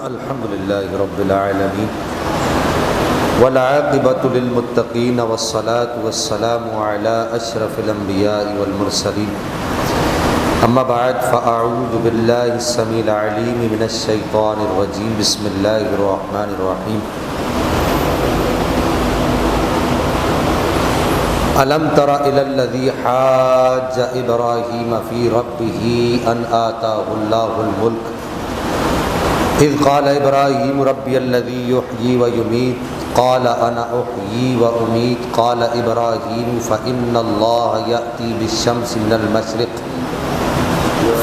الحمد لله رب العالمين والعاقبة للمتقين والصلاة والسلام على أشرف الأنبياء والمرسلين أما بعد فأعوذ بالله السميع العليم من الشيطان الرجيم بسم الله الرحمن الرحيم ألم تر إلى الذي حاج إبراهيم في ربه أن آتاه الله الملك إذ قال إبراهيم ربي الذي يحيي ويميت قال أنا أحيي وأميت قال إبراهيم فإن الله يأتي بالشمس من المشرق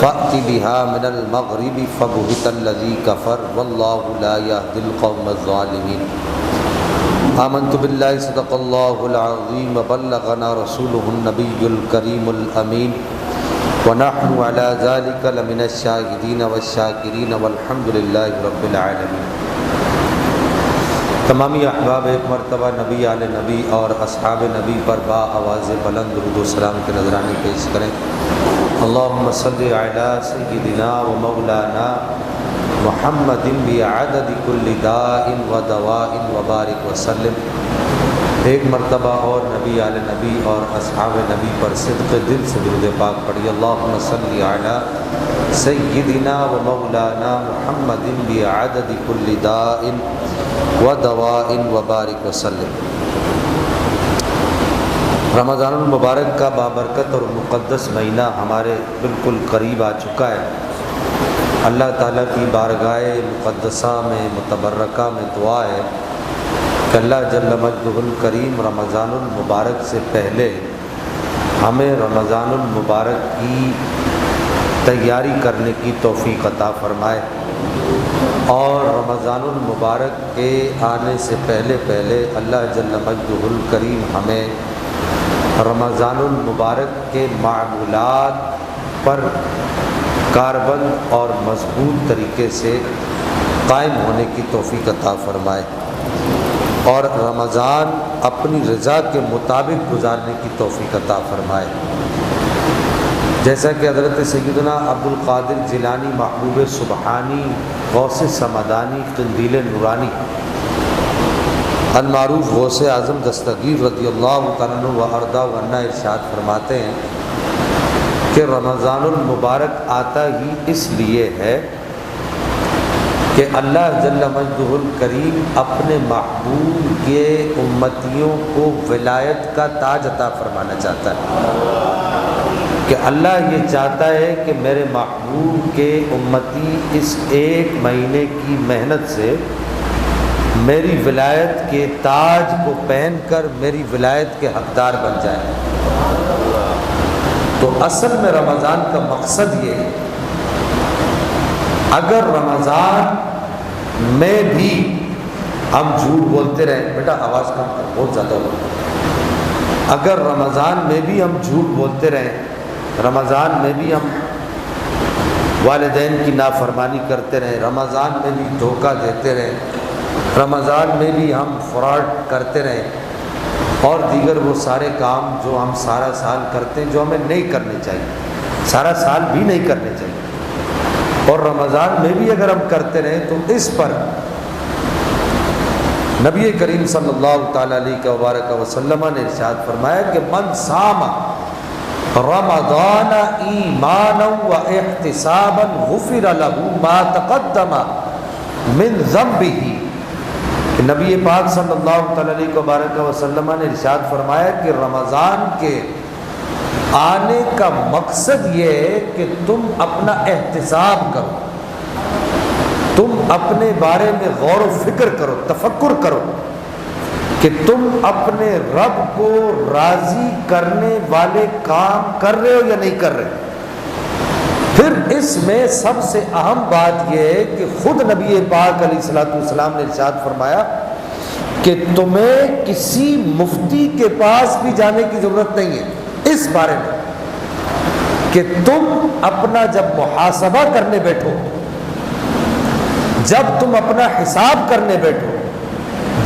فأت بها من المغرب فبهت الذي كفر والله لا يهدي القوم الظالمين آمنت بالله صدق الله العظيم وبلغنا رسوله النبي الكريم الأمين ونحن على ذلك لمن الشاهدين والشاكرين والحمد لله رب العالمين۔ تمامی احباب ایک مرتبہ نبی آل نبی اور اصحاب نبی پر با آواز بلند درود و سلام کے نذرانے پیش کریں۔ اللہم صلی علی سیدنا و مولانا محمد بعدد کل داء و دواء وبارک وسلم۔ ایک مرتبہ اور نبی آل نبی اور اصحاب نبی پر صدق دل سے درود پاک پڑھی۔ اللہم صلی علی سیدنا و مولانا محمد بعدد کل داء و دواء وبارک وسلم۔ رمضان المبارک کا بابرکت اور مقدس مہینہ ہمارے بالکل قریب آ چکا ہے۔ اللہ تعالیٰ کی بارگاہ مقدسہ میں متبرکہ میں دعا ہے کہ اللہ جل مجدہ الکریم رمضان المبارک سے پہلے ہمیں رمضان المبارک کی تیاری کرنے کی توفیق عطا فرمائے، اور رمضان المبارک کے آنے سے پہلے اللہ جل مجدہ الکریم ہمیں رمضان المبارک کے معمولات پر کاربند اور مضبوط طریقے سے قائم ہونے کی توفیق عطا فرمائے، اور رمضان اپنی رضا کے مطابق گزارنے کی توفیق عطا فرمائے۔ جیسا کہ حضرت سیدنا عبد القادر جیلانی محبوب سبحانی غوث سمدانی قندیل نورانی المعروف غوث اعظم دستگیر رضی اللہ تعالیٰ عنہ و ارضاہ و عنہ ارشاد فرماتے ہیں کہ رمضان المبارک آتا ہی اس لیے ہے کہ اللہ جل مجدہ الکریم اپنے محبوب کے امتیوں کو ولایت کا تاج عطا فرمانا چاہتا ہے، کہ اللہ یہ چاہتا ہے کہ میرے محبوب کے امتی اس ایک مہینے کی محنت سے میری ولایت کے تاج کو پہن کر میری ولایت کے حقدار بن جائیں۔ تو اصل میں رمضان کا مقصد یہ ہے، اگر رمضان میں بھی ہم جھوٹ بولتے رہیں، بیٹا آواز کم کر بہت زیادہ ہو، اگر رمضان میں بھی ہم جھوٹ بولتے رہیں، رمضان میں بھی ہم والدین کی نافرمانی کرتے رہیں، رمضان میں بھی دھوکہ دیتے رہیں، رمضان میں بھی ہم فراڈ کرتے رہیں، اور دیگر وہ سارے کام جو ہم سارا سال کرتے ہیں جو ہمیں نہیں کرنے چاہیے، سارا سال بھی نہیں کرنے چاہیے، اور رمضان میں بھی اگر ہم کرتے رہیں تو اس پر نبی کریم صلی اللہ تعالیٰ علیہ وبارک وسلم نے ارشاد فرمایا کہ من صام رمضان ایمانا و احتسابا غفر له ما تقدم من ذنبہ۔ نبی پاک صلی اللہ تعالیٰ علیہ وبارک وسلم نے ارشاد فرمایا کہ رمضان کے آنے کا مقصد یہ ہے کہ تم اپنا احتساب کرو، تم اپنے بارے میں غور و فکر کرو، تفکر کرو کہ تم اپنے رب کو راضی کرنے والے کام کر رہے ہو یا نہیں کر رہے۔ پھر اس میں سب سے اہم بات یہ ہے کہ خود نبی پاک علیہ الصلوۃ والسلام نے ارشاد فرمایا کہ تمہیں کسی مفتی کے پاس بھی جانے کی ضرورت نہیں ہے اس بارے میں کہ تم اپنا جب محاسبہ کرنے بیٹھو، جب تم اپنا حساب کرنے بیٹھو،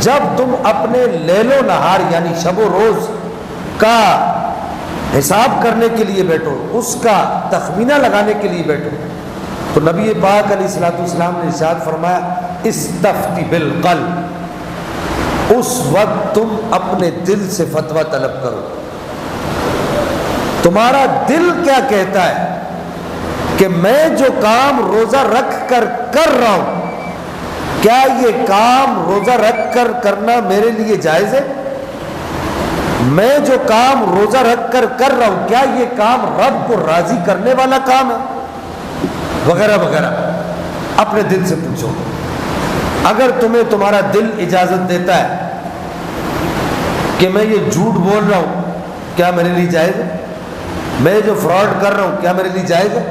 جب تم اپنے لیل و نہار یعنی شب و روز کا حساب کرنے کے لیے بیٹھو، اس کا تخمینہ لگانے کے لیے بیٹھو، تو نبی پاک علیہ الصلوۃ والسلام نے ارشاد فرمایا استفتی بالقلب، اس وقت تم اپنے دل سے فتویٰ طلب کرو، تمہارا دل کیا کہتا ہے کہ میں جو کام روزہ رکھ کر کر رہا ہوں، کیا یہ کام روزہ رکھ کر کرنا میرے لیے جائز ہے؟ میں جو کام روزہ رکھ کر کر رہا ہوں، کیا یہ کام رب کو راضی کرنے والا کام ہے؟ وغیرہ وغیرہ اپنے دل سے پوچھو۔ اگر تمہیں تمہارا دل اجازت دیتا ہے کہ میں یہ جھوٹ بول رہا ہوں، کیا میرے لیے جائز ہے؟ میں جو فراڈ کر رہا ہوں، کیا میرے لیے جائز ہے؟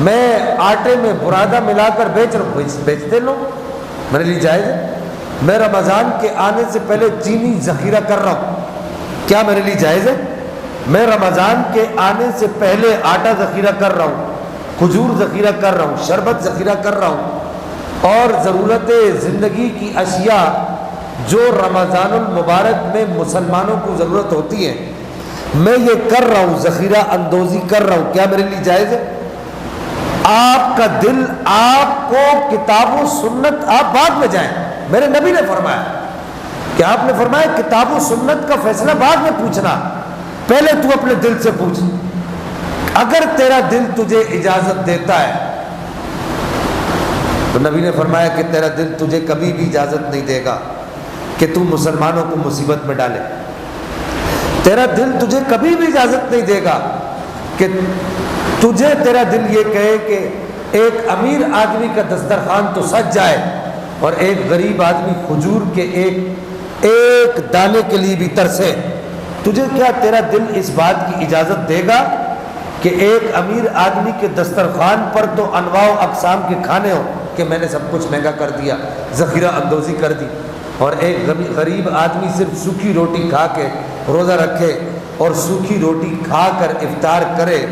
میں آٹے میں برادہ ملا کر بیچ رہا ہوں، بیچتے لوگ، میرے لیے جائز ہے؟ میں رمضان کے آنے سے پہلے چینی ذخیرہ کر رہا ہوں، کیا میرے لیے جائز ہے؟ میں رمضان کے آنے سے پہلے آٹا ذخیرہ کر رہا ہوں، کھجور ذخیرہ کر رہا ہوں، شربت ذخیرہ کر رہا ہوں، اور ضرورت زندگی کی اشیاء جو رمضان المبارک میں مسلمانوں کو ضرورت ہوتی ہے، میں یہ کر رہا ہوں، ذخیرہ اندوزی کر رہا ہوں، کیا میرے لیے جائز ہے؟ آپ کا دل آپ کو کتاب و سنت، آپ بعد میں جائیں، میرے نبی نے فرمایا کہ آپ نے فرمایا کتاب و سنت کا فیصلہ بعد میں پوچھنا، پہلے تو اپنے دل سے پوچھ۔ اگر تیرا دل تجھے اجازت دیتا ہے تو نبی نے فرمایا کہ تیرا دل تجھے کبھی بھی اجازت نہیں دے گا کہ تم مسلمانوں کو مصیبت میں ڈالے، تیرا دل تجھے کبھی بھی اجازت نہیں دے گا کہ تجھے تیرا دل یہ کہے کہ ایک امیر آدمی کا دسترخوان تو سج جائے اور ایک غریب آدمی کھجور کے ایک دانے کے لیے بھی ترسے۔ تجھے کیا تیرا دل اس بات کی اجازت دے گا کہ ایک امیر آدمی کے دسترخوان پر تو انواع و اقسام کے کھانے ہوں کہ میں نے سب کچھ مہنگا کر دیا، ذخیرہ اندوزی کر دی، اور ایک غریب آدمی صرف سوکھی روٹی کھا کے روزہ رکھے اور سوکھی روٹی کھا کر افطار کرے،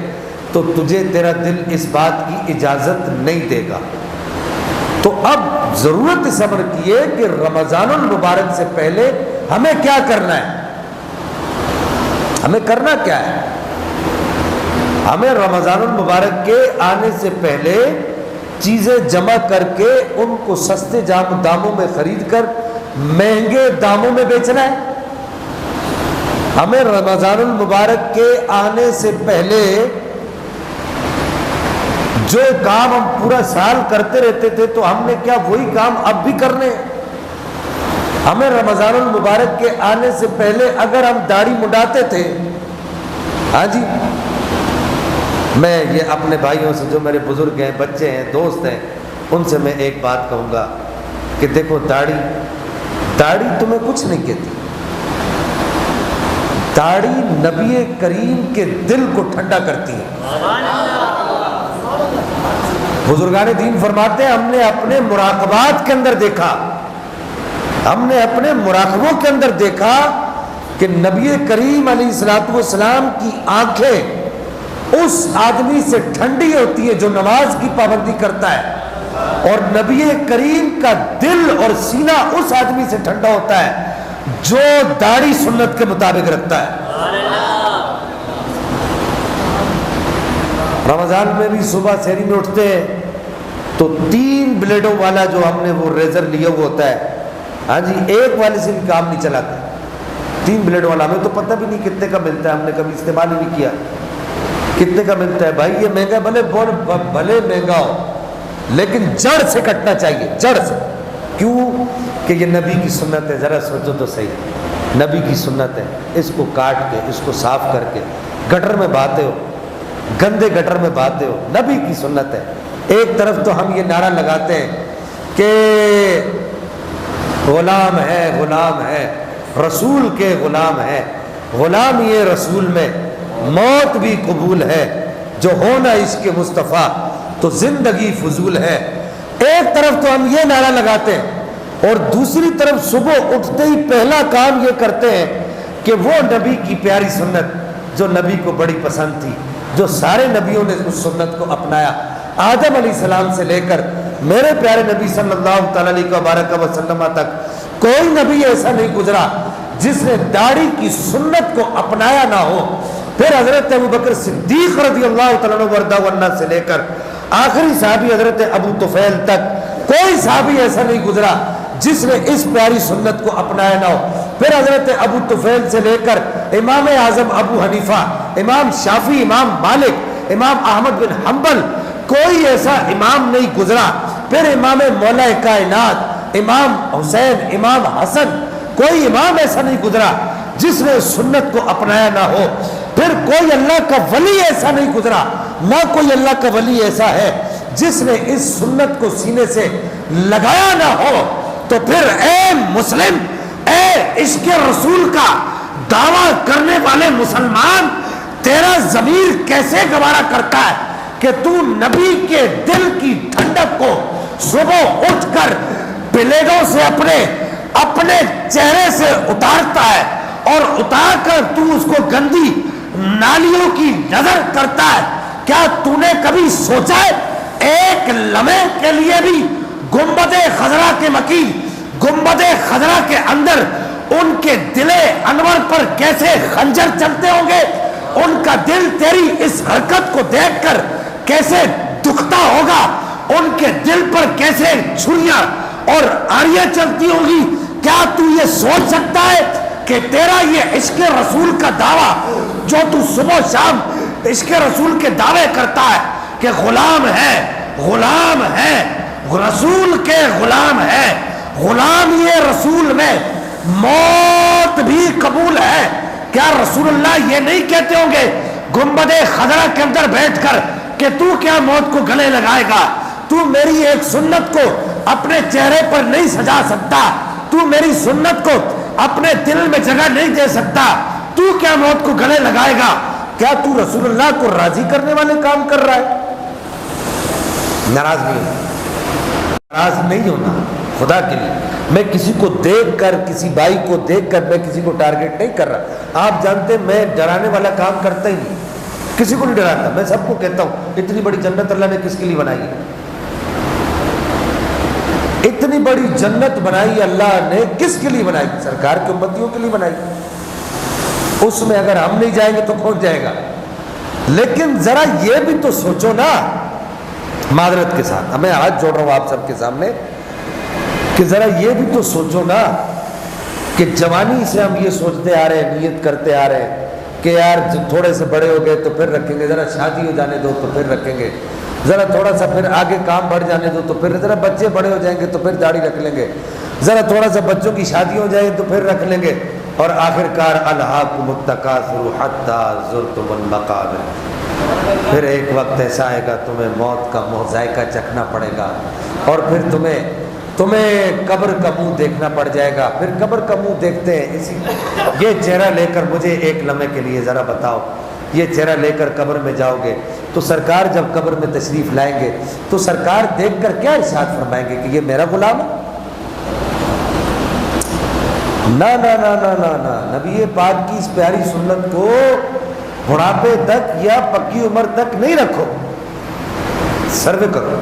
تو تجھے تیرا دل اس بات کی اجازت نہیں دے گا۔ تو اب ضرورت اس امر کی ہے کہ رمضان المبارک سے پہلے ہمیں کیا کرنا ہے؟ ہمیں کرنا کیا ہے؟ ہمیں رمضان المبارک کے آنے سے پہلے چیزیں جمع کر کے ان کو سستے داموں میں خرید کر مہنگے داموں میں بیچنا ہے۔ ہمیں رمضان المبارک کے آنے سے پہلے جو کام ہم پورا سال کرتے رہتے تھے تو ہم نے کیا وہی کام اب بھی کرنے ہیں؟ ہمیں رمضان المبارک کے آنے سے پہلے اگر ہم داڑھی منڈاتے تھے، ہاں جی، میں یہ اپنے بھائیوں سے جو میرے بزرگ ہیں، بچے ہیں، دوست ہیں، ان سے میں ایک بات کہوں گا کہ دیکھو داڑھی تمہیں کچھ نہیں کہتی، داڑھی نبی کریم کے دل کو ٹھنڈا کرتی ہے۔ بزرگان دین فرماتے ہیں ہم نے اپنے مراقبات کے اندر دیکھا، ہم نے اپنے مراقبوں کے اندر دیکھا کہ نبی کریم علیہ الصلوۃ والسلام کی آنکھیں اس آدمی سے ٹھنڈی ہوتی ہے جو نماز کی پابندی کرتا ہے، اور نبی کریم کا دل اور سینہ اس آدمی سے ٹھنڈا ہوتا ہے جو داڑھی سنت کے مطابق رکھتا ہے۔ رمضان میں بھی صبح سحری میں اٹھتے ہیں تو 3 بلیڈوں والا جو ہم نے وہ ریزر لیا ہوا ہوتا ہے، ہاں جی، ایک والے سے بھی کام نہیں چلاتا، 3 بلیڈ والا، ہمیں تو پتہ بھی نہیں کتنے کا ملتا ہے، ہم نے کبھی استعمال ہی نہیں کیا، کتنے کا ملتا ہے بھائی؟ یہ مہنگا بھلے مہنگا ہو لیکن جڑ سے کٹنا چاہیے، جڑ سے۔ کیوں کہ یہ نبی کی سنت ہے، ذرا سوچو تو صحیح، نبی کی سنت ہے، اس کو کاٹ کے اس کو صاف کر کے گٹر میں بہاتے ہو، گندے گٹر میں بہاتے ہو، نبی کی سنت ہے۔ ایک طرف تو ہم یہ نعرہ لگاتے ہیں کہ غلام ہے رسول کے غلام ہے، غلام یہ رسول میں موت بھی قبول ہے، جو ہونا عشق مصطفیٰ تو زندگی فضول ہے۔ ایک طرف تو ہم یہ نعرہ لگاتے ہیں اور دوسری طرف صبح اٹھتے ہی پہلا کام یہ کرتے ہیں کہ وہ نبی کی پیاری سنت جو نبی کو بڑی پسند تھی، جو سارے نبیوں نے اس سنت کو اپنایا، آدم علیہ السلام سے لے کر میرے پیارے نبی صلی اللہ تعالیٰ علیہ وسلم تک کوئی نبی ایسا نہیں گزرا جس نے داڑھی کی سنت کو اپنایا نہ ہو۔ پھر حضرت ابوبکر صدیق رضی اللہ تعالیٰ عنہ سے لے کر آخری صحابی حضرت ابو طفیل تک کوئی صحابی ایسا نہیں گزرا جس نے اس پیاری سنت کو اپنایا نہ ہو۔ پھر حضرت ابو طفیل سے لے کر امام اعظم ابو حنیفہ، امام شافعی، امام مالک، امام احمد بن حنبل، کوئی ایسا امام نہیں گزرا۔ پھر امام مولا کائنات، امام حسین، امام حسن، کوئی امام ایسا نہیں گزرا جس نے سنت کو اپنایا نہ ہو۔ پھر کوئی اللہ کا ولی ایسا نہیں گزرا، نہ کوئی اللہ کا ولی ایسا ہے جس نے اس سنت کو سینے سے لگایا نہ ہو۔ تو پھر اے مسلم، اے عشق رسول کا دعویٰ کرنے والے مسلمان، تیرا ضمیر کیسے گوارا کرتا ہے کہ تو نبی کے دل کی ٹھنڈک کو صبح اٹھ کر پلیٹوں سے اپنے چہرے سے اتارتا ہے، اور اتار کر تو اس کو گندی نالیوں کی نظر کرتا ہے؟ کیا تو نے کبھی سوچا ہے ایک لمحے کے لیے بھی گنبد خضرا کے مکین، گنبد خضرا کے اندر ان کے دل انور پر کیسے خنجر چلتے ہوں گے؟ ان کا دل تیری اس حرکت کو دیکھ کر کیسے دکھتا ہوگا؟ ان کے دل پر کیسے چھریاں اور آریاں چلتی ہوگی؟ کیا تو یہ سوچ سکتا ہے کہ تیرا یہ عشق رسول کا دعویٰ جو تو صبح شام عشق رسول کے دعوے کرتا ہے کہ غلام ہے، غلام ہے، رسول کے غلام ہے، غلام یہ رسول میں موت بھی قبول ہے، کیا رسول اللہ یہ نہیں کہتے ہوں گے گنبد خضرا کے اندر بیٹھ کر کہ تو کیا موت کو گلے لگائے گا؟ تو میری ایک سنت کو اپنے چہرے پر نہیں سجا سکتا، تو میری سنت کو اپنے دل میں جگہ نہیں دے سکتا، تو کیا موت کو گلے لگائے گا؟ کیا تو رسول اللہ کو راضی کرنے والے کام کر رہا ہے؟ ناراض نہیں ہونا، ناراض نہیں ہونا خدا کے لیے۔ میں کسی کو دیکھ کر، کسی بھائی کو دیکھ کر میں کسی کو ٹارگٹ نہیں کر رہا۔ آپ جانتے میں ڈرانے والا کام کرتا ہی نہیں، کسی کو نہیں ڈراتا۔ میں سب کو کہتا ہوں اتنی بڑی جنت اللہ نے کس کے لیے بنائی ہے؟ اتنی بڑی جنت بنائی اللہ نے کس کے لیے بنائی؟ سرکار کی امتیوں کے لیے بنائی۔ اس میں اگر ہم نہیں جائیں گے تو کون جائے گا؟ لیکن ذرا یہ بھی تو سوچو نا، معذرت کے ساتھ میں ہاتھ جوڑ رہا ہوں آپ سب کے سامنے، کہ ذرا یہ بھی تو سوچو نا کہ جوانی سے ہم یہ سوچتے آ رہے ہیں، نیت کرتے آ رہے ہیں کہ یار تھوڑے سے بڑے ہو گئے تو پھر رکھیں گے، ذرا شادی ہو جانے دو تو پھر رکھیں گے، ذرا تھوڑا سا پھر آگے کام بڑھ جانے دو تو پھر، ذرا بچے بڑے ہو جائیں گے تو پھر داڑھی رکھ لیں گے، ذرا تھوڑا سا بچوں کی شادی ہو جائے تو پھر رکھ لیں گے، اور آخر کار الہاکم التکاثر حتی زرتم المقابر، پھر ایک وقت ایسا آئے گا تمہیں موت کا منہ ذائقہ چکھنا پڑے گا، اور پھر تمہیں قبر کا منہ دیکھنا پڑ جائے گا۔ پھر قبر کا منہ دیکھتے ہیں، یہ چہرہ لے کر مجھے ایک لمحے کے لیے ذرا بتاؤ، یہ چہرہ لے کر قبر میں جاؤ گے تو سرکار جب قبر میں تشریف لائیں گے تو سرکار دیکھ کر کیا ارشاد فرمائیں گے کہ یہ میرا غلام ہے؟ نہ نہ نہ نہ نہ نہ، نبی پاک کی اس پیاری سنت کو بڑھاپے تک یا پکی عمر تک نہیں رکھو، سروے کرو۔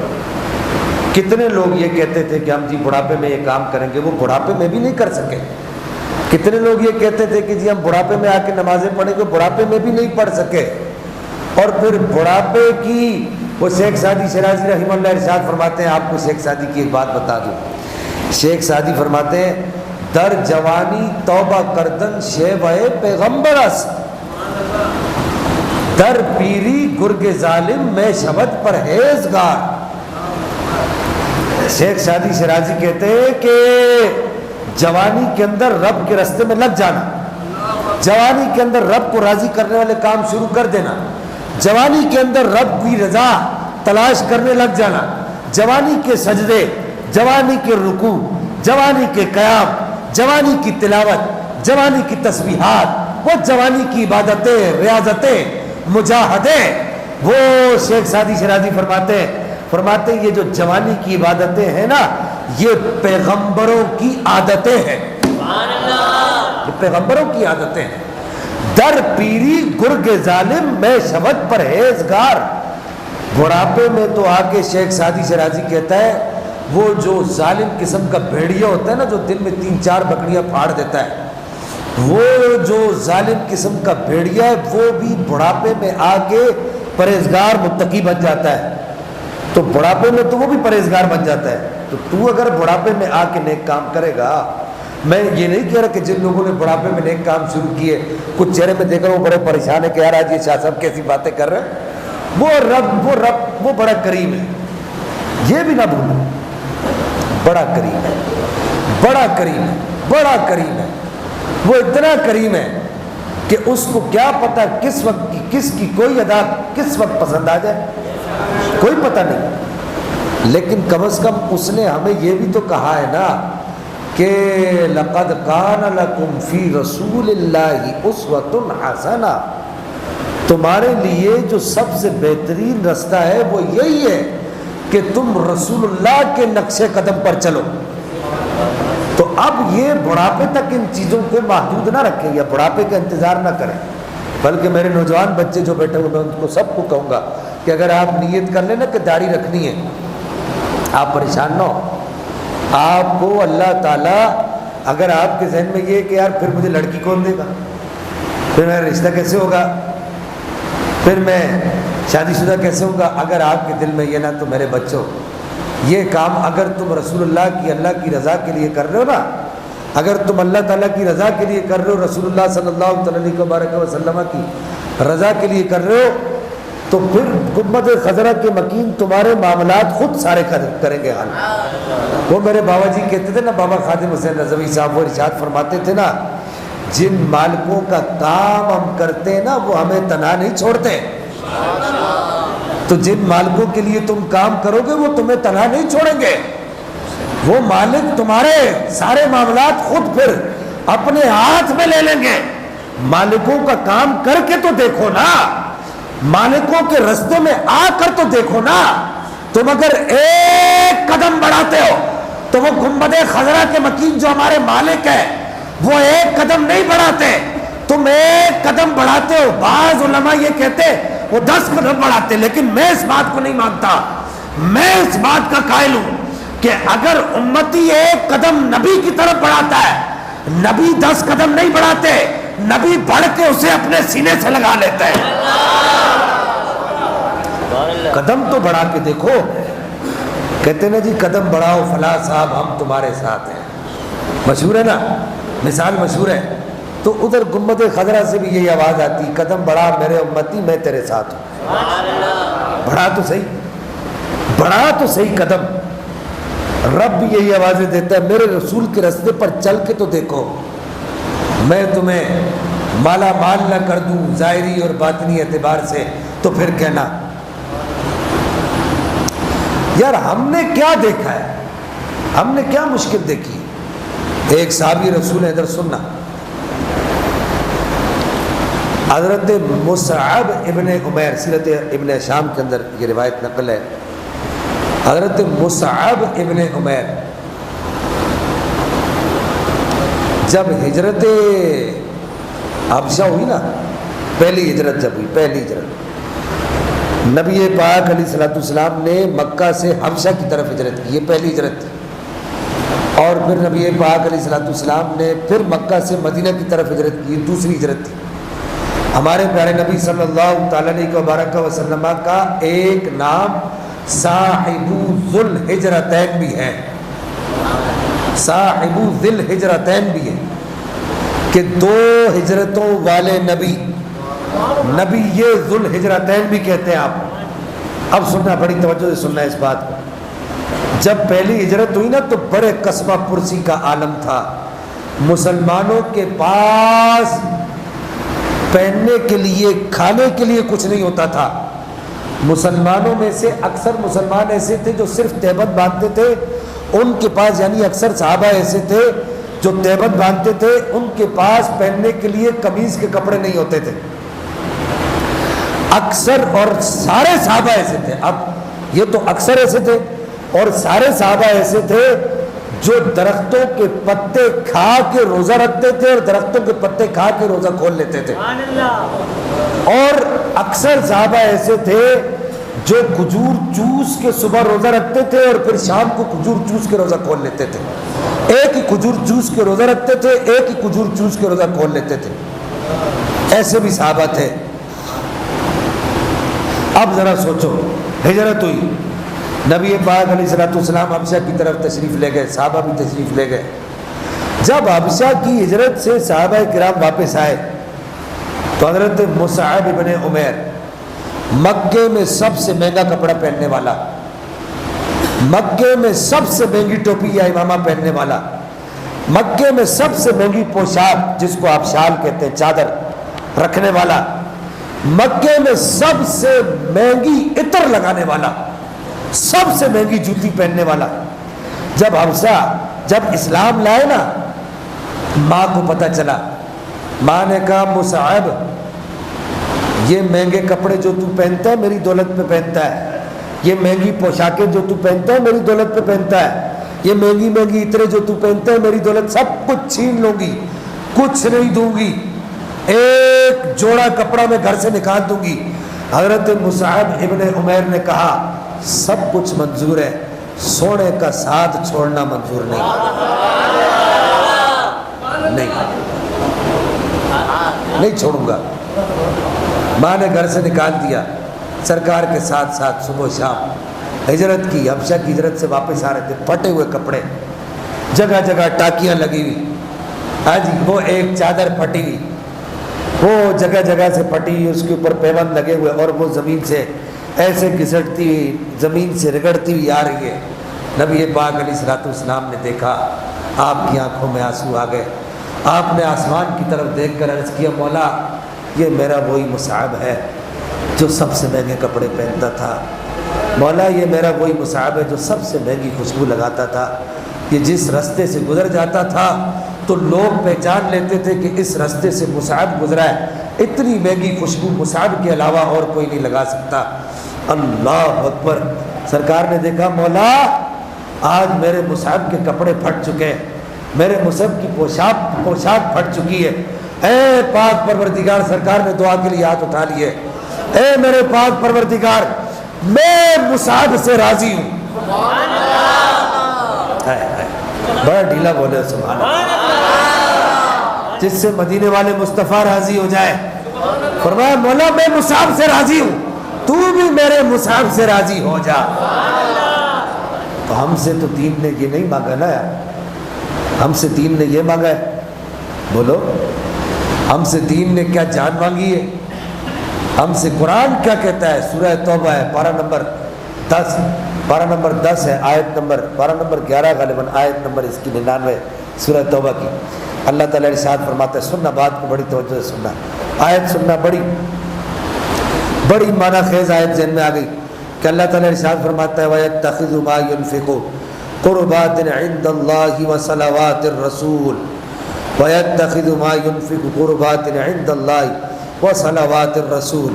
کتنے لوگ یہ کہتے تھے کہ ہم جی بڑھاپے میں یہ کام کریں گے، وہ بڑھاپے میں بھی نہیں کر سکے۔ کتنے لوگ یہ کہتے تھے کہ جی ہم بڑھاپے میں آ کے نمازیں پڑھیں گے، بڑھاپے میں بھی نہیں پڑھ سکے۔ اور پھر بڑھاپے کی وہ شیخ سعدی شیرازی رحمہ اللہ ارشاد فرماتے ہیں، آپ کو شیخ سعدی کی ایک بات بتا دوں، شیخ سعدی فرماتے ہیں در جوانی توبہ کردن شیوہ پیغمبر است، در پیری گرگ ظالم میں شبد پرہیزگار۔ شیخ سعدی شیرازی کہتے ہیں کہ جوانی کے اندر رب کے راستے میں لگ جانا، جوانی کے اندر رب کو راضی کرنے والے کام شروع کر دینا، جوانی کے اندر رب کی رضا تلاش کرنے لگ جانا، جوانی کے سجدے، جوانی کے رکوع، جوانی کے قیام، جوانی کی تلاوت، جوانی کی تسبیحات، وہ جوانی کی عبادتیں، ریاضتیں، مجاہدے، وہ شیخ سعدی شیرازی فرماتے ہیں یہ جو جوانی کی عبادتیں ہیں نا، یہ پیغمبروں کی عادتیں ہیں، یہ پیغمبروں کی عادتیں ہیں۔ در پیری گرگ ظالم میں شبد پرہیزگار، بڑھاپے میں تو آگے شیخ سعدی شیرازی کہتا ہے وہ جو ظالم قسم کا بھیڑیا ہوتا ہے نا، جو دن میں 3-4 بکریاں پھاڑ دیتا ہے، وہ جو ظالم قسم کا بھیڑیا ہے وہ بھی بڑھاپے میں آگے پرہیزگار متقی بن جاتا ہے۔ تو بڑھاپے میں تو وہ بھی پرہیزگار بن جاتا ہے. تو اگر بڑھاپے میں آ کے نیک کام کرے گا، میں یہ نہیں کہہ رہا کہ جن لوگوں نے بڑھاپے میں نیک کام شروع کیے، کچھ چہرے میں دیکھ رہا ہوں بڑے پریشان ہے کہ یار آج یہ شاہ صاحب کیسی باتیں کر رہے ہیں. وہ رب وہ بڑا کریم ہے، یہ بھی نہ بھولو. بڑا کریم ہے، بڑا کریم ہے، بڑا کریم ہے. وہ اتنا کریم ہے کہ اس کو کیا پتا کس وقت کی کس کی کوئی ادا کس وقت پسند آ جائے، کوئی پتہ نہیں. لیکن کم از کم اس نے ہمیں یہ بھی تو کہا ہے نا کہ لقد کان لکم فی رسول اللہ اسوۃ حسنہ، تمہارے لیے جو سب سے بہترین رستہ ہے وہ یہی ہے کہ تم رسول اللہ کے نقش قدم پر چلو. تو اب یہ بڑھاپے تک ان چیزوں کو محدود نہ رکھیں یا بڑھاپے کا انتظار نہ کریں، بلکہ میرے نوجوان بچے جو بیٹھے ہوئے میں ان کو سب کو کہوں گا کہ اگر آپ نیت کر لیں نا کہ داڑھی رکھنی ہے، آپ پریشان نہ ہو. آپ کو اللہ تعالیٰ اگر آپ کے ذہن میں یہ کہ یار پھر مجھے لڑکی کون دے گا، پھر میرا رشتہ کیسے ہوگا، پھر میں شادی شدہ کیسے ہوگا، اگر آپ کے دل میں یہ نہ، تو میرے بچوں یہ کام اگر تم رسول اللہ کی رضا کے لیے کر رہے ہو نا، اگر تم اللہ تعالیٰ کی رضا کے لیے کر رہے ہو، رسول اللہ صلی اللہ علیہ وسلم کی رضا کے لیے کر رہے ہو، تو پھر گنبد خضرا کے مکین تمہارے معاملات خود سارے کریں گے حل. وہ میرے بابا جی کہتے تھے نا، بابا خادم حسین رضوی صاحب، وہ ارشاد فرماتے تھے نا، جن مالکوں کا کام ہم کرتے ہیں نا وہ ہمیں تنہا نہیں چھوڑتے. تو جن مالکوں کے لیے تم کام کرو گے وہ تمہیں تنہا نہیں چھوڑیں گے. وہ مالک تمہارے سارے معاملات خود پھر اپنے ہاتھ میں لے لیں گے. مالکوں کا کام کر کے تو دیکھو نا، مالکوں کے رستے میں آ کر تو دیکھو نا. تم اگر ایک قدم بڑھاتے ہو تو وہ گنبد خضرا کے مکین جو ہمارے مالک ہے وہ ایک قدم نہیں بڑھاتے، تم ایک قدم بڑھاتے ہو. بعض علماء یہ کہتے وہ 10 قدم بڑھاتے، لیکن میں اس بات کو نہیں مانتا. میں اس بات کا قائل ہوں کہ اگر امتی ایک قدم نبی کی طرف بڑھاتا ہے، نبی 10 قدم نہیں بڑھاتے، نبی بڑھ کے اسے اپنے سینے سے لگا لیتا ہے. قدم تو بڑھا کے دیکھو. کہتے نا جی قدم بڑھاؤ فلاں صاحب ہم تمہارے ساتھ ہیں، مشہور ہے نا، مثال مشہور ہے. تو ادھر گنبد خضرا سے بھی یہی آواز آتی، قدم بڑھا میرے امتی میں تیرے ساتھ ہوں. بڑھا تو صحیح، بڑھا تو صحیح قدم. رب بھی یہی آوازیں دیتا ہے، میرے رسول کے راستے پر چل کے تو دیکھو، میں تمہیں مالا مال نہ کر دوں ظاہری اور باطنی اعتبار سے. تو پھر کہنا یار ہم نے کیا دیکھا ہے، ہم نے کیا مشکل دیکھی. ایک صحابی رسول ادھر سننا، حضرت مصعب ابن عمیر، سیرت ابن شام کے اندر یہ روایت نقل ہے. حضرت مصعب ابن عمیر جب ہجرت حبشہ ہوئی نا، پہلی ہجرت جب ہوئی، پہلی ہجرت، نبی پاک علیہ الصلوۃ والسلام نے مکہ سے حبشہ کی طرف ہجرت کی، یہ پہلی ہجرت تھی. اور پھر نبی پاک علیہ الصلوۃ والسلام نے پھر مکہ سے مدینہ کی طرف ہجرت کی، دوسری ہجرت تھی. ہمارے پیارے نبی صلی اللہ تعالیٰ علیہ وسلم کا ایک نام صاحب ذو الحجرتین بھی ہے، صاحب ذی الحجرتین بھی ہے، کہ 2 ہجرتوں والے نبی، نبی یہ ذو الحجرتین بھی کہتے ہیں. آپ اب سننا، بڑی توجہ سے سننا اس بات کو. جب پہلی ہجرت ہوئی نا تو بڑے قصبہ پرسی کا عالم تھا. مسلمانوں کے پاس پہننے کے لیے کھانے کے لیے کچھ نہیں ہوتا تھا. مسلمانوں میں سے اکثر مسلمان ایسے تھے جو صرف تہبند باندھتے تھے، ان کے پاس یعنی اکثر صحابہ ایسے تھے جو تہبند باندھتے تھے، ان کے پاس پہننے کے لیے قمیض کے کپڑے نہیں ہوتے تھے اکثر. اور سارے صحابہ ایسے تھے، اب یہ تو اکثر ایسے تھے اور سارے صحابہ ایسے تھے جو درختوں کے پتے کھا کے روزہ رکھتے تھے اور درختوں کے پتے کھا کے روزہ کھول لیتے تھے. اور اکثر صحابہ ایسے تھے جو کھجور چوس کے صبح روزہ رکھتے تھے اور پھر شام کو کھجور چوس کے روزہ کھول لیتے تھے. ایک ہی کھجور چوس کے روزہ رکھتے تھے، ایک ہی کھجور چوس کے روزہ کھول لیتے تھے. ایسے بھی صحابہ تھے. اب ذرا سوچو، ہجرت ہوئی، نبی پاک علیہ الصلوۃ والسلام حبشہ کی طرف تشریف لے گئے، صحابہ بھی تشریف لے گئے۔ جب حبشہ کی ہجرت سے صحابہ کرام واپس آئے تو حضرت مصعب ابن عمیر، مکے میں سب سے مہنگا کپڑا پہننے والا، مکے میں سب سے مہنگی ٹوپی یا امامہ پہننے والا، مکے میں سب سے مہنگی پوشاک جس کو آپ شال کہتے ہیں، چادر رکھنے والا، مکے میں سب سے مہنگی عطر لگانے والا، سب سے مہنگی جوتی پہننے والا، جب حبشہ جب اسلام لائے نا، ماں کو پتہ چلا، ماں نے کہا مصعب یہ مہنگے کپڑے جو تو پہنتا ہے میری دولت پہ پہنتا ہے، یہ مہنگی پوشاکیں جو تو پہنتا ہے میری دولت پہ پہنتا ہے، یہ مہنگی مہنگی عطریں جو تو پہنتا ہے میری دولت، سب کچھ چھین لوں گی، کچھ نہیں دوں گی، ایک جوڑا کپڑا میں گھر سے نکال دوں گی۔ حضرت مصعب ابن عمیر نے کہا سب کچھ منظور ہے، سونے کا ساتھ چھوڑنا منظور نہیں، نہیں چھوڑوں گا۔ ماں نے گھر سے نکال دیا، سرکار کے ساتھ ساتھ صبح و شام ہجرت کی، حبشہ کی ہجرت سے واپس آ رہے تھے، پھٹے ہوئے کپڑے، جگہ جگہ ٹاکیاں لگی ہوئی، آج وہ ایک چادر پھٹی ہوئی، وہ جگہ جگہ سے پھٹی ہوئی، اس کے اوپر پیبند لگے ہوئے، اور وہ زمین سے ایسے گھسٹتی ہوئی، زمین سے رگڑتی ہوئی آ رہی ہے۔ نبی پاک علیہ الصلوۃ والسلام نے دیکھا، آپ کی آنکھوں میں آنسو آ گئے، آپ نے آسمان کی طرف دیکھ کر عرض کیا مولا یہ میرا وہی مصعب ہے جو سب سے مہنگے کپڑے پہنتا تھا، مولا یہ میرا وہی مصعب ہے جو سب سے مہنگی خوشبو لگاتا تھا، یہ جس راستے سے گزر جاتا تھا تو لوگ پہچان لیتے تھے کہ اس راستے سے مصعب گزرا ہے، اتنی مہنگی خوشبو مصعب کے علاوہ اور کوئی نہیں لگا سکتا۔ اللہ اکبر۔ سرکار نے دیکھا مولا آج میرے مصعب کے کپڑے پھٹ چکے ہیں، میرے مصعب کی پوشاک پھٹ چکی ہے، اے پاک پروردگار، سرکار نے دعا کے لیے ہاتھ اٹھا لیے، اے میرے پاک پروردگار میں مصعب سے راضی ہوں۔ بڑا ڈھیلا بولے سبحان اللہ، جس سے مدینے والے مصطفیٰ راضی ہو جائے۔ فرمایا مولا میں مصعب سے راضی ہوں، تو بھی میرے مصعب سے راضی ہو جا۔ تو ہم سے تو دین نے یہ نہیں مانگا نا یار، ہم سے دین نے یہ مانگا ہے، بولو ہم سے دین نے کیا جان مانگی ہے؟ ہم سے قرآن کیا کہتا ہے؟ سورہ توبہ ہے، پارہ نمبر 10 ہے، پارہ نمبر 11 غالباً، آیت نمبر اس کی 99 سورہ توبہ کی۔ اللہ تعالیٰ ارشاد فرماتا ہے، سننا بات کو بڑی توجہ سے سننا، آیت سننا، بڑی معنی خیز آیت ذہن میں آ گئی کہ اللہ تعالیٰ ارشاد فرماتا ہے وَيَتَّخِذُ مَا يُنْفِقُ قُرْبَاتٍ عِنْدَ اللَّهِ وَصَلَوَاتِ الرَّسُولِ وَيَتَّخِذُ مَا يُنْفِقُ قُرْبَاتٍ عِنْدَ اللَّهِ وَصَلَوَاتِ الرَّسُولِ،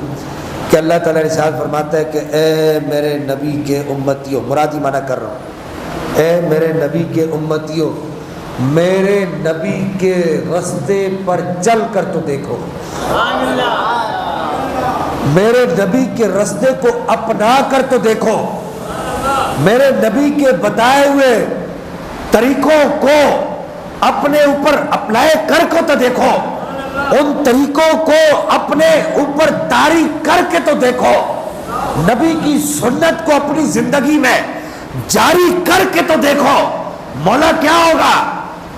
کہ اللہ تعالیٰ ارشاد فرماتا ہے کہ اے میرے نبی کے امتیوں، مرادی معنی کر رہا ہوں، اے میرے نبی کے امتیوں، میرے نبی کے رستے پر چل کر تو دیکھو، میرے نبی کے رستے کو اپنا کر تو دیکھو، میرے نبی کے بتائے ہوئے طریقوں کو اپنے اوپر اپلائی کر کو تو دیکھو، ان طریقوں کو اپنے اوپر طاری کر کے تو دیکھو، نبی کی سنت کو اپنی زندگی میں جاری کر کے تو دیکھو، مولا کیا ہوگا؟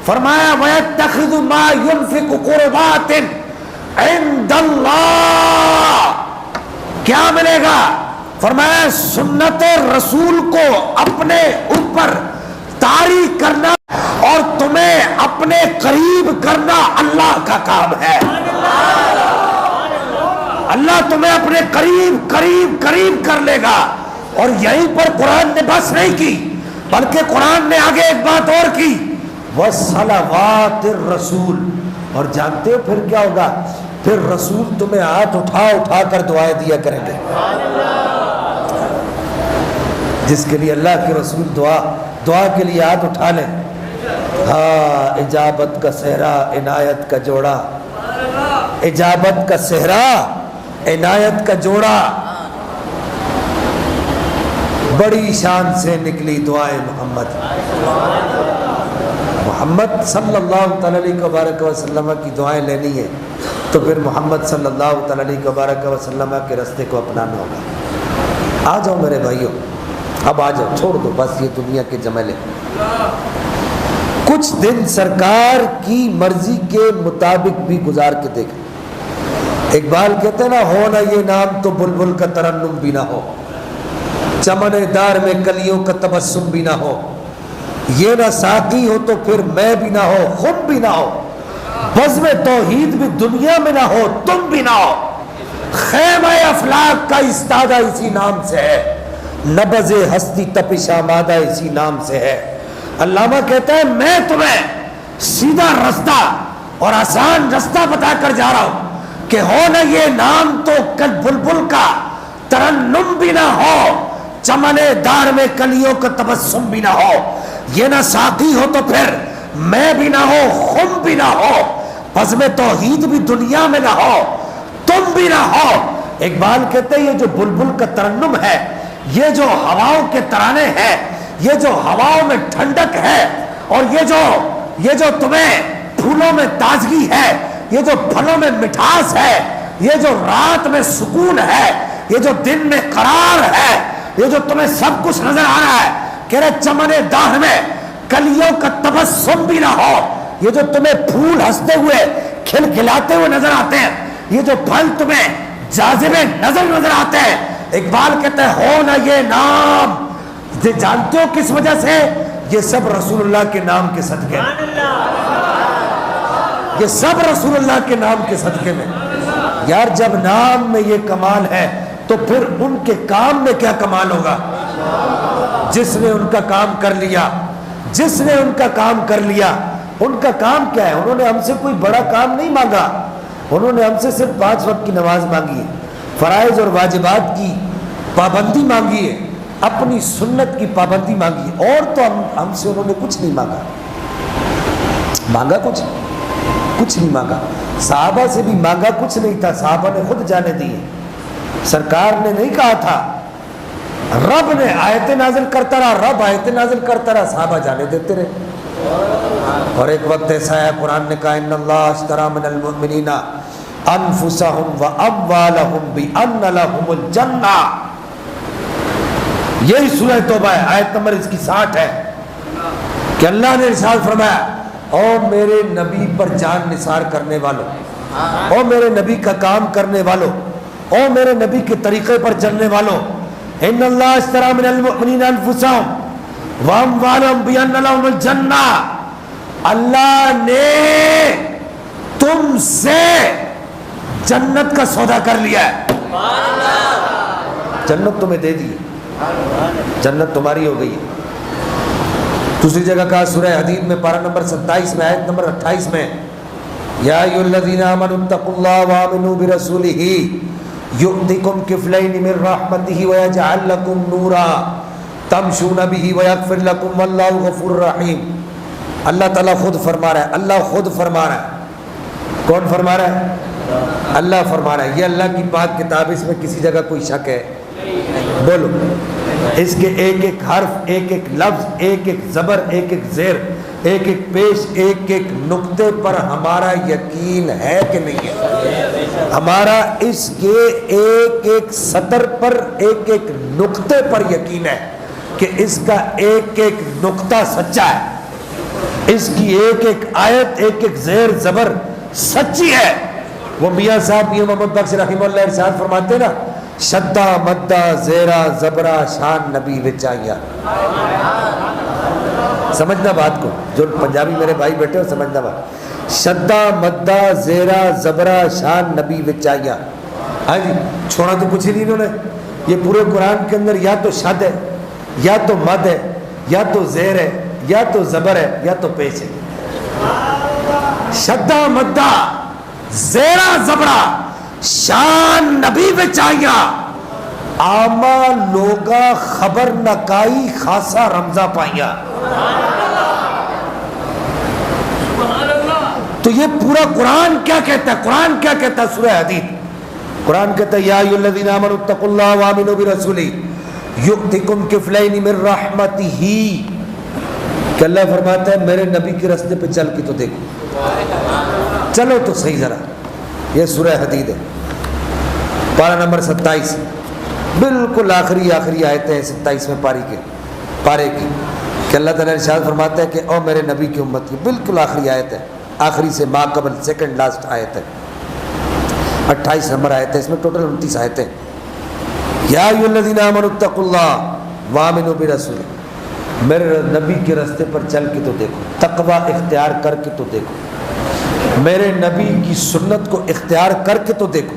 فرمایا وَيَتَّخِذُ مَا يُنْفِقُ قُرْبَاتٍ عِنْدَ اللَّهِ، کیا ملے گا؟ فرمایا سنت رسول کو اپنے اوپر طاری کرنا اور تمہیں اپنے قریب کرنا اللہ کا کام ہے۔ اللہ تمہیں اپنے قریب کر لے گا۔ اور یہیں پر قرآن نے بس نہیں کی، بلکہ قرآن نے آگے ایک بات اور کی، وَصَلَوَاتِ الرَّسُولِ، اور جانتے ہو پھر کیا ہوگا؟ پھر رسول تمہیں ہاتھ اٹھا کر دعائیں دیا کریں گے۔ جس کے لیے اللہ کے رسول دعا کے لیے ہاتھ اٹھا لیں، ہاں اجابت کا صحرا عنایت کا جوڑا، اجابت کا صحرا عنایت کا جوڑا، بڑی شان سے نکلی دعائیں محمد صلی اللہ علیہ وسلم کی دعائیں لینی ہے تو پھر محمد صلی اللہ علیہ وسلم کے راستے کو اپنانا ہوگا۔ آ جاؤ میرے بھائیوں، اب آ جاؤ، چھوڑ دو بس یہ دنیا کے جمیلے۔ کچھ دن سرکار کی مرضی کے مطابق بھی گزار کے دیکھ۔ اقبال کہتے ہیں نا، ہو نہ یہ نام تو بلبل کا ترنم بھی نہ ہو، چمن دار میں کلیوں کا تبسم بھی نہ ہو، یہ نہ ساقی ہو تو پھر میں بھی نہ ہو، خم بھی نہ ہو، بزم توحید بھی دنیا میں نہ ہو، تم بھی نہ ہو، خیمہ افلاک کا استادہ اسی نام سے ہے، نبض ہستی تپش آمادہ اسی نام سے ہے۔ علامہ کہتا ہے میں تمہیں سیدھا رستہ اور آسان رستہ بتا کر جا رہا ہوں کہ ہو نہ یہ نام تو کل بلبل کا ترنم بھی نہ ہو، چمن دار میں کلیوں کا تبسم بھی نہ ہو، یہ نہ ساقی ہو تو پھر میں بھی نہ ہو، خم بھی نہ ہو، بزم توحید بھی دنیا میں نہ ہو، تم بھی نہ ہو۔ اقبال کہتے ہیں یہ جو بلبل کا ترنم ہے، یہ جو ہواؤں کے ترانے ہیں، یہ جو ہواؤں میں ٹھنڈک ہے، اور یہ جو تمہیں پھولوں میں تازگی ہے، یہ جو پھلوں میں مٹھاس ہے، یہ جو رات میں سکون ہے، یہ جو دن میں قرار ہے، یہ جو تمہیں سب کچھ نظر آ رہا ہے، کہہ رہے چمن داہ میں کلیوں کا تبسم بھی نہ ہو، یہ جو تمہیں پھول ہنستے ہوئے کھلکھلاتے ہوئے نظر آتے ہیں، یہ جو پھل تمہیں جاذب نظر آتے ہیں، اقبال کہتے ہیں ہو نہ یہ نام، جانتے ہو کس وجہ سے؟ یہ سب رسول اللہ کے نام کے صدقے میں، یہ سب رسول اللہ کے نام کے صدقے میں۔ یار جب نام میں یہ کمال ہے تو پھر ان کے کام میں کیا کمال ہوگا؟ جس نے ان کا کام کر لیا، جس نے ان کا کام کر لیا، ان کا کام کیا ہے؟ انہوں نے ہم سے کوئی بڑا کام نہیں مانگا، انہوں نے ہم سے صرف 5 وقت کی نماز مانگی ہے، فرائض اور واجبات کی پابندی مانگی ہے، اپنی سنت کی پابندی مانگی ہے، اور تو ہم سے انہوں نے کچھ نہیں مانگا کچھ نہیں مانگا۔ صحابہ سے بھی مانگا کچھ نہیں تھا، صحابہ نے خود جانے دیے، سرکار نے نہیں کہا تھا، رب نے آیت نازل کرتا رہا، رب آیت نازل کرتا رہا، صحابہ جانے دیتے رہے۔ اور ایک وقت ایسا ہے قرآن نے کہا ان اللہ اشترى من المؤمنین انفسهم واموالهم بان لهم الجنہ، یہی سورہ توبہ ہے، آیت نمبر اس کی 60 ہے کہ اللہ نے ارشاد فرمایا او میرے نبی پر جان نثار کرنے والوں، او میرے نبی کا کام کرنے والوں، او میرے نبی کے طریقے پر چلنے والوں، ان اللہ اشترى من المؤمنین انفسهم واموالهم بان لهم الجنہ، اللہ نے تم سے جنت کا سودا کر لیا ہے، جنت تمہیں دے دی، جنت تمہاری ہو گئی ہے۔ دوسری جگہ کہا سورہ حدید میں پارہ نمبر 27 میں آیت نمبر 28 میں یا ایھا الذین آمنوا اتقوا اللہ وآمنوا برسولہ یؤتکم کفلین من رحمتہ ویجعل لکم نورا تمشون بہ ویغفر لکم واللہ غفور رحیم۔ اللہ تعالیٰ خود فرما رہا ہے، اللہ خود فرما رہا ہے۔ کون فرما رہا ہے؟ اللہ فرما رہا ہے۔ یہ اللہ کی پاک کتاب، اس میں کسی جگہ کوئی شک ہے؟ بولو، اس کے ایک ایک حرف، ایک ایک لفظ، ایک ایک زبر، ایک ایک زیر، ایک ایک پیش، ایک ایک نقطے پر ہمارا یقین ہے کہ نہیں ہے؟ ہمارا اس کے ایک ایک سطر پر، ایک ایک نقطے پر یقین ہے کہ اس کا ایک ایک نقطہ سچا ہے، اس کی ایک ایک آیت، ایک ایک زیر زبر سچی ہے۔ وہ میاں صاحب میاں محمد بخش رحمہ اللہ ارشاد فرماتے نا، شدہ مدہ زیرہ زبرہ شان نبی وچ آیا۔ سمجھنا بات کو، جو پنجابی میرے بھائی بیٹھے ہو سمجھنا بات، شدہ مدہ زیرہ زبرہ شان نبی وچ آیا۔ ہاں جی، چھوڑا تو کچھ ہی نہیں انہوں نے، یہ پورے قرآن کے اندر یا تو شد ہے، یا تو مد ہے، یا تو زیر ہے، یا تو زبر ہے، یا تو پیش ہے۔ شدہ مدہ زیرہ زبرہ شان نبی وچ آیا، آما لوگا خبر نکائی خاصا رمزہ پائیا۔ تو یہ پورا قرآن کیا کہتا ہے؟ قرآن کیا کہتا ہے؟ سورہ حدید قرآن کہتا ہے یا ایھا الذین آمنوا اتقوا اللہ وآمنوا برسولہ یؤتکم کفلین من رحمتہ، کہ اللہ فرماتا ہے میرے نبی کے راستے پہ چل کے تو دیکھو، چلو تو صحیح ذرا۔ یہ سورہ حدید ہے، پارہ نمبر 27۔ بالکل آخری آیتیں ہیں 27ویں پارے کی کہ اللہ تعالیٰ ارشاد فرماتا ہے کہ او میرے نبی کی امت کی، بالکل آخری آیت ہے، آخری سے ما قبل سیکنڈ لاسٹ آیت ہے، 28 نمبر آیت ہے، اس میں ٹوٹل 29 آیتیں۔ یا ایھا الذین آمنوا اتقوا اللہ وآمنوا برسولہ، میرے نبی کے راستے پر چل کے تو دیکھو، تقوی اختیار کر کے تو دیکھو، میرے نبی کی سنت کو اختیار کر کے تو دیکھو،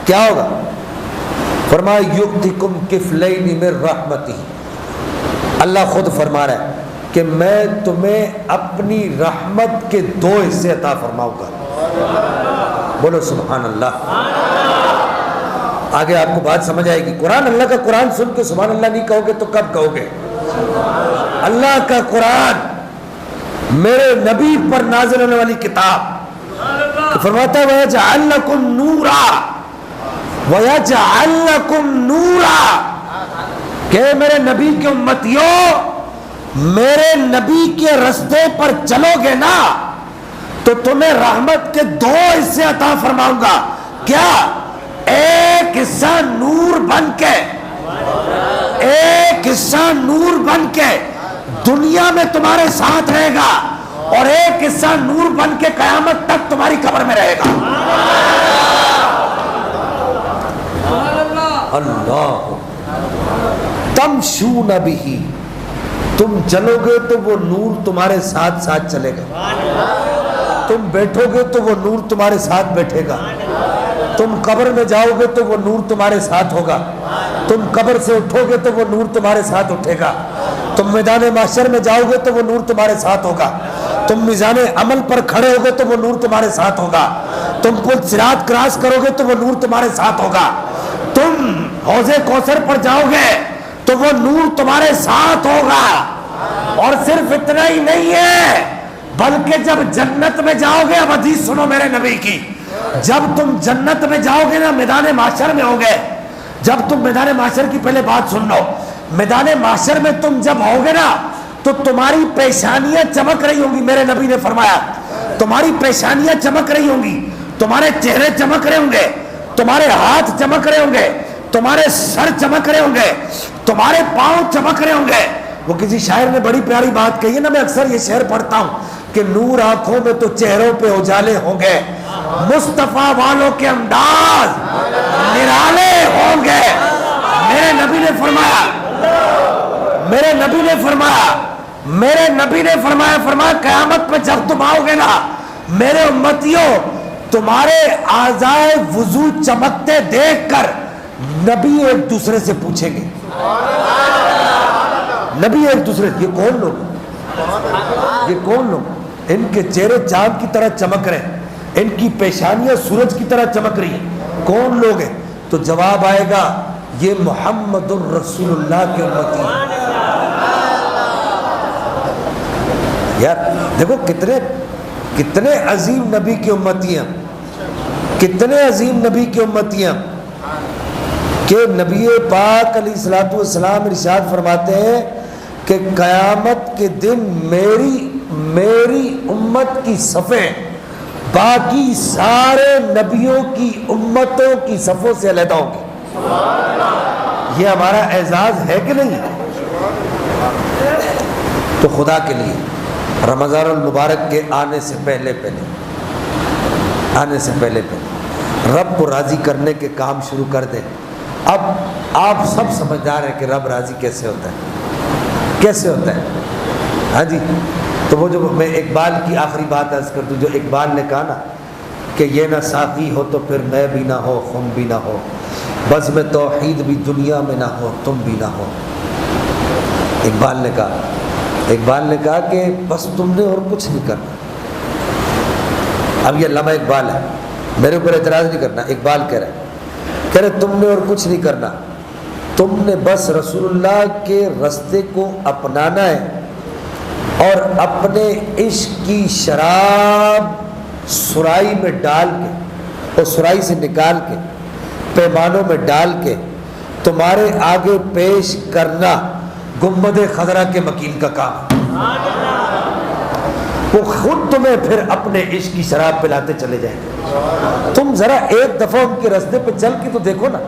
کیا ہوگا؟ فرمایا یؤتکم کفلین من رحمتہ، اللہ خود فرما رہا ہے کہ میں تمہیں اپنی رحمت کے 2 حصے عطا فرماؤں گا، بولو سبحان اللہ۔ آگے آپ کو بات سمجھ آئے گی۔ قرآن، اللہ کا قرآن سن کے سبحان اللہ نہیں کہو گے تو کب کہو گے؟ اللہ کا قرآن میرے نبی پر نازل ہونے والی کتاب، فرماتا ہے وَيَجْعَلْ لَكُمْ نُورًا وَيَجْعَلْ لَكُمْ نُورًا، کہ میرے نبی کے امتیوں میرے نبی کے رستے پر چلو گے نا تو تمہیں رحمت کے 2 حصے عطا فرماؤں گا۔ کیا؟ ایک حصہ نور بن کے، ایک حصہ نور بن کے دنیا میں تمہارے ساتھ رہے گا، اور ایک حصہ نور بن کے قیامت تک تمہاری قبر میں رہے گا۔ اللہ تمشون بہ، تم چلو گے تو وہ نور تمہارے ساتھ ساتھ چلے گا، تم بیٹھو گے تو وہ نور تمہارے ساتھ بیٹھے گا، تم قبر میں جاؤ گے تو وہ نور تمہارے ساتھ ہوگا، تم قبر سے اٹھو گے تو وہ نور تمہارے ساتھ اٹھے گا، تم میدان محشر میں جاؤ گے تو وہ نور تمہارے ساتھ ہوگا، تم میزان عمل پر کھڑے ہوگے تو وہ نور تمہارے ساتھ ہوگا، تم پل صراط کراس کرو گے تو وہ نور تمہارے ساتھ ہوگا، تم حوض کوثر پر جاؤ گے تو وہ نور تمہارے ساتھ ہوگا۔ اور صرف اتنا ہی نہیں ہے، بلکہ جب جنت میں جاؤ گے، اب حدیث سنو میرے نبی کی، جب تم جنت میں جاؤ گے نا، میدان محشر میں ہوگے، جب تم میدان محشر کی پہلے بات سن لو، میدان محشر میں تم جب ہوگے نا تو تمہاری پیشانیاں چمک رہی ہوں گی، میرے نبی نے فرمایا تمہاری پیشانیاں چمک رہی ہوں گی، تمہارے چہرے چمک رہے ہوں گے، تمہارے ہاتھ چمک رہے ہوں گے، تمہارے سر چمک رہے ہوں گے، تمہارے پاؤں چمک رہے ہوں گے۔ وہ کسی شاعر نے بڑی پیاری بات کہی ہے نا، میں اکثر یہ شعر پڑھتا ہوں کہ نور آنکھوں میں تو چہروں پہ اجالے ہوں گے، مصطفیٰ والوں کے انداز نرالے ہوں گے۔ میرے نبی نے فرمایا، میرے نبی نے فرمایا، میرے نبی نے فرمایا قیامت میں جب تم آؤ گے نا میرے امتیوں، تمہارے اعضائے وضو چمکتے دیکھ کر نبی ایک دوسرے سے پوچھیں گے، نبی ایک دوسرے سے، یہ کون لوگ، یہ کون لوگ، ان کے چہرے چاند کی طرح چمک رہے ہیں، ان کی پیشانیاں سورج کی طرح چمک رہی ہیں، کون لوگ ہیں؟ تو جواب آئے گا یہ محمد الرسول اللہ کے امتی ہیں۔ یار دیکھو کتنے عظیم نبی کی امتی ہیں، کتنے عظیم نبی کی امتی ہیں کہ نبی پاک علیہ الصلوۃ والسلام ارشاد فرماتے ہیں کہ قیامت کے دن میری امت کی صفیں باقی سارے نبیوں کی امتوں کی صفوں سے علیحدہ ہوں گی۔ یہ ہمارا اعزاز ہے کہ نہیں؟ تو خدا کے لیے رمضان المبارک کے آنے سے پہلے رب کو راضی کرنے کے کام شروع کر دیں۔ اب آپ سب سمجھدار ہیں کہ رب راضی کیسے ہوتا ہے، کیسے ہوتا ہے؟ ہاں جی، تو وہ جو میں اقبال کی آخری بات عرض کر دوں، جو اقبال نے کہا نا کہ یہ نہ ساقی ہو تو پھر میں بھی نہ ہو، خم بھی نہ ہو، بزم توحید بھی دنیا میں نہ ہو، تم بھی نہ ہو۔ اقبال نے کہا کہ بس تم نے اور کچھ نہیں کرنا۔ اب یہ علامہ اقبال ہے، میرے اوپر اعتراض نہیں کرنا، اقبال کہہ رہے تم نے اور کچھ نہیں کرنا، تم نے بس رسول اللہ کے راستے کو اپنانا ہے اور اپنے عشق کی شراب سرائی میں ڈال کے، اور سرائی سے نکال کے پیمانوں میں ڈال کے تمہارے آگے پیش کرنا گنبد خضرا کے مکین کا کام۔ وہ خود تمہیں پھر اپنے عشق کی شراب پلاتے چلے جائیں گے۔ تم ذرا ایک دفعہ ان کے راستے پہ چل کے تو دیکھو نا،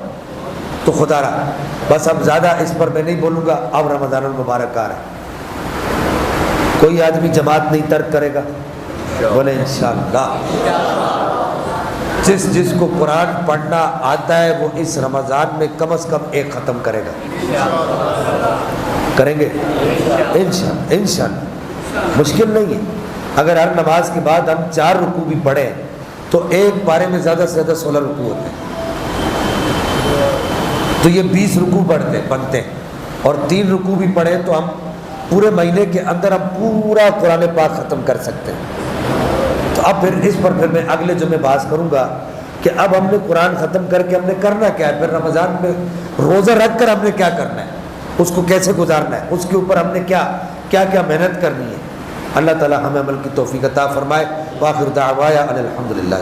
تو خدا رہا بس اب زیادہ اس پر میں نہیں بولوں گا. اب رمضان المبارک آ رہا ہے, کوئی آدمی جماعت نہیں ترک کرے گا؟ بولے انشاءاللہ. جس کو قرآن پڑھنا آتا ہے وہ اس رمضان میں کم از کم ایک ختم کرے گا. کریں گے انشاءاللہ. مشکل نہیں ہے. اگر ہر نماز کے بعد ہم 4 رکوع بھی پڑھیں تو ایک پارے میں زیادہ سے زیادہ 16 رکوع ہوتے ہیں, تو یہ 20 رکوع بنتے ہیں. اور 3 رکوع بھی پڑھیں تو ہم پورے مہینے کے اندر ہم پورا قرآن پاک ختم کر سکتے ہیں. تو اب پھر اس پر پھر میں اگلے جمعے بحث کروں گا کہ اب ہم نے قرآن ختم کر کے ہم نے کرنا کیا ہے, پھر رمضان میں روزہ رکھ کر ہم نے کیا کرنا ہے, اس کو کیسے گزارنا ہے, اس کے اوپر ہم نے کیا محنت کرنی ہے. اللہ تعالی ہمیں عمل کی توفیق عطا فرمائے. وآخر دعوایا ان الحمدللہ.